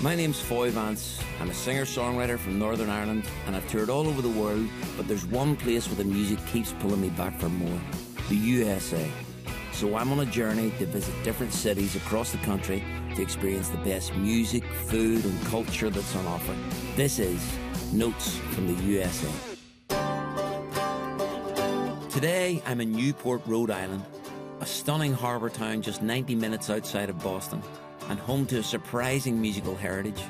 My name's Foy Vance. I'm a singer-songwriter from Northern Ireland, and I've toured all over the world, but there's one place where the music keeps pulling me back for more: the USA. So I'm on a journey to visit different cities across the country to experience the best music, food, and culture that's on offer. This is Notes from the USA. Today, I'm in Newport, Rhode Island, a stunning harbour town just 90 minutes outside of Boston, and home to a surprising musical heritage.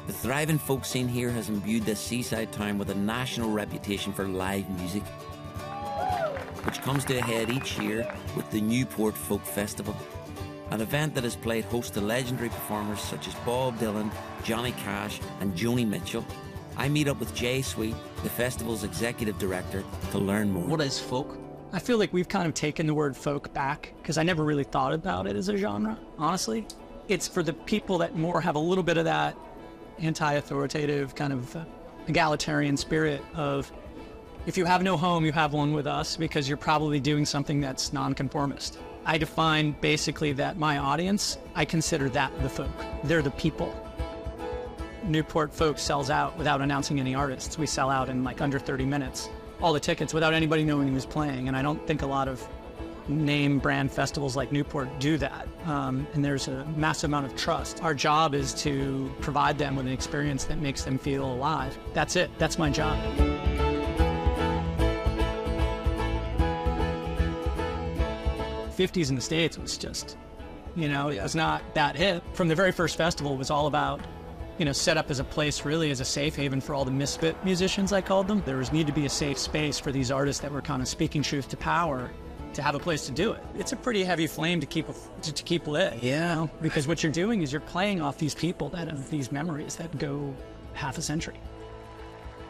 The thriving folk scene here has imbued this seaside town with a national reputation for live music, which comes to a head each year with the Newport Folk Festival, an event that has played host to legendary performers such as Bob Dylan, Johnny Cash and Joni Mitchell. I meet up with Jay Sweet, the festival's executive director, to learn more. What is folk? I feel like we've kind of taken the word folk back, because I never really thought about it as a genre, honestly. It's for the people that more have a little bit of that anti-authoritative kind of egalitarian spirit of, if you have no home, you have one with us, because you're probably doing something that's nonconformist. I define basically that my audience, I consider that the folk. They're the people. Newport Folk sells out without announcing any artists. We sell out in like under 30 minutes. All the tickets without anybody knowing who's playing, and I don't think a lot of name brand festivals like Newport do that, and there's a massive amount of trust. Our job is to provide them with an experience that makes them feel alive. That's it. That's my job. '50s in the States was just, it was not that hip. From the very first festival, it was all about, set up as a place really as a safe haven for all the misfit musicians, I called them. There was need to be a safe space for these artists that were kind of speaking truth to power, to have a place to do it. It's a pretty heavy flame to keep lit. Yeah. Because what you're doing is you're playing off these people that have these memories that go half a century.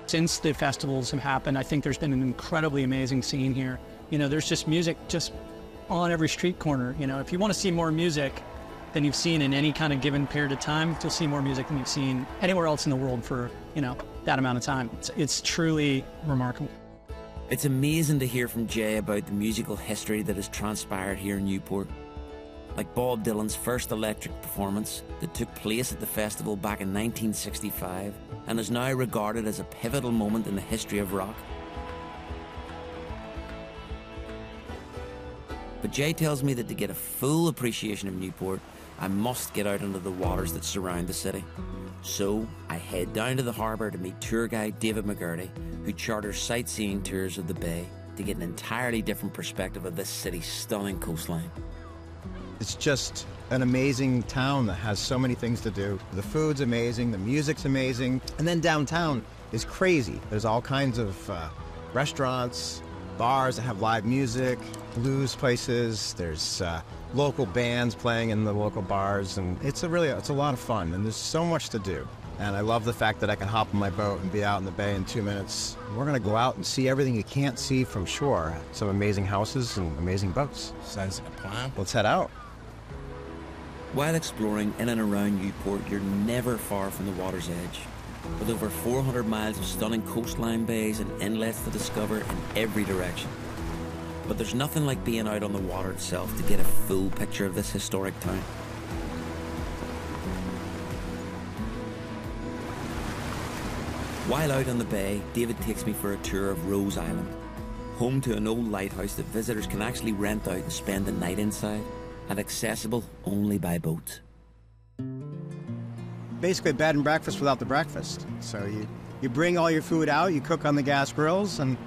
Since the festivals have happened, I think there's been an incredibly amazing scene here. There's just music just on every street corner. If you want to see more music than you've seen in any kind of given period of time, you'll see more music than you've seen anywhere else in the world for, that amount of time. It's truly remarkable. It's amazing to hear from Jay about the musical history that has transpired here in Newport. Like Bob Dylan's first electric performance that took place at the festival back in 1965 and is now regarded as a pivotal moment in the history of rock. But Jay tells me that to get a full appreciation of Newport, I must get out into the waters that surround the city. So I head down to the harbour to meet tour guide David McGurdy, who charters sightseeing tours of the bay to get an entirely different perspective of this city's stunning coastline. It's just an amazing town that has so many things to do. The food's amazing, the music's amazing, and then downtown is crazy. There's all kinds of restaurants, bars that have live music, blues places, there's local bands playing in the local bars, and it's a lot of fun, and there's so much to do. And I love the fact that I can hop on my boat and be out in the bay in 2 minutes. We're gonna go out and see everything you can't see from shore. Some amazing houses and amazing boats. Sounds like a plan. Let's head out. While exploring in and around Newport, you're never far from the water's edge. With over 400 miles of stunning coastline bays and inlets to discover in every direction. But there's nothing like being out on the water itself to get a full picture of this historic town. While out on the bay, David takes me for a tour of Rhode Island, home to an old lighthouse that visitors can actually rent out and spend the night inside, and accessible only by boat. Basically bed and breakfast without the breakfast. So you bring all your food out, you cook on the gas grills, and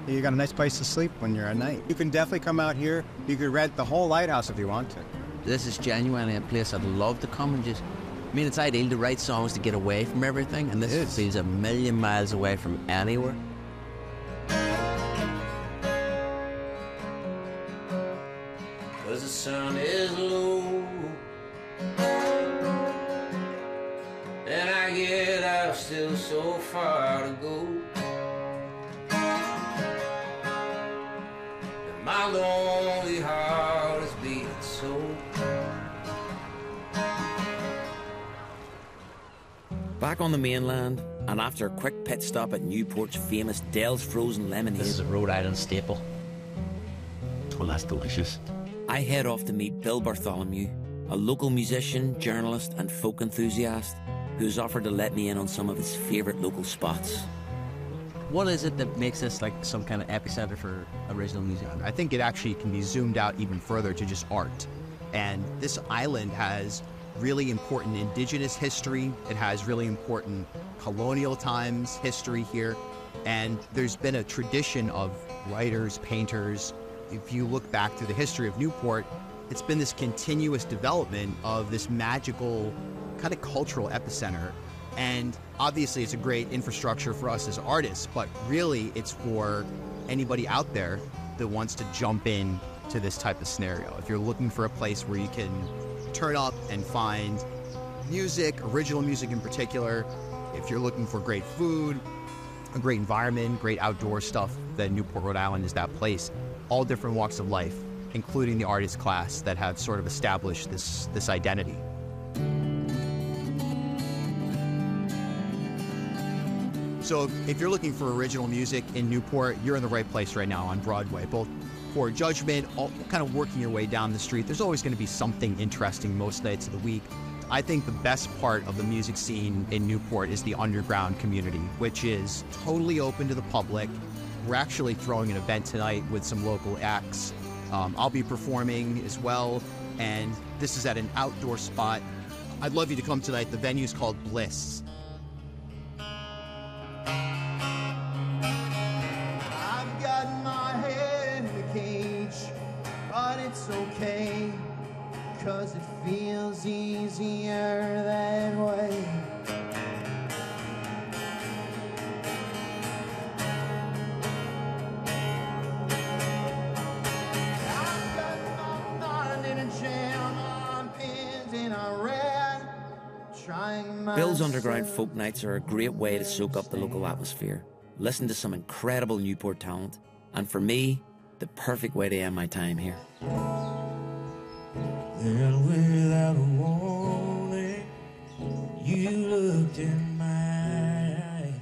you got a nice place to sleep when you're at night. You can definitely come out here. You could rent the whole lighthouse if you want to. This is genuinely a place I'd love to come and just... it's ideal to write songs to get away from everything, and this feels a million miles away from anywhere. Cause the sun is low, and I get I've still so far to go. And my lonely heart is beating so. Back on the mainland, and after a quick pit stop at Newport's famous Dell's Frozen Lemonade... This is a Rhode Island staple. Well, that's delicious. I head off to meet Bill Bartholomew, a local musician, journalist, and folk enthusiast who has offered to let me in on some of his favourite local spots. What is it that makes this like some kind of epicenter for original music? I think it actually can be zoomed out even further to just art. And this island has really important indigenous history. It has really important colonial times history here. And there's been a tradition of writers, painters. If you look back through the history of Newport, it's been this continuous development of this magical kind of cultural epicenter. And obviously it's a great infrastructure for us as artists, but really it's for anybody out there that wants to jump in to this type of scenario. If you're looking for a place where you can turn up and find music, original music in particular, if you're looking for great food, a great environment, great outdoor stuff, then Newport, Rhode Island is that place. All different walks of life, including the artist class that have sort of established this identity. So if you're looking for original music in Newport, you're in the right place right now on Broadway. Both for Judgment, kind of working your way down the street, there's always going to be something interesting most nights of the week. I think the best part of the music scene in Newport is the underground community, which is totally open to the public. We're actually throwing an event tonight with some local acts. I'll be performing as well, and this is at an outdoor spot. I'd love you to come tonight. The venue's called Bliss. I've got my head in a cage, but it's okay, 'cause it feels easier that way. I've got my mind in a jam, I'm pinned in a red, trying my Bill's underground folk nights are a great way to soak up the local atmosphere, listen to some incredible Newport talent, and for me, the perfect way to end my time here. Then without a warning, you looked in my eyes.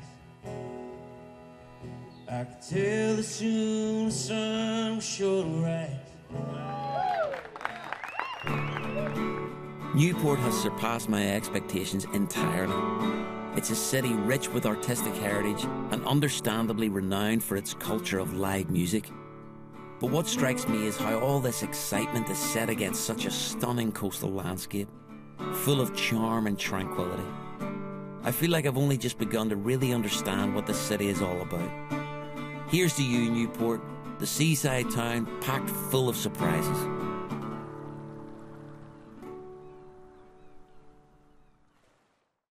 I could tell that soon the sun was sure to rise. Newport has surpassed my expectations entirely. It's a city rich with artistic heritage and understandably renowned for its culture of live music. But what strikes me is how all this excitement is set against such a stunning coastal landscape, full of charm and tranquility. I feel like I've only just begun to really understand what this city is all about. Here's to you, Newport, the seaside town packed full of surprises.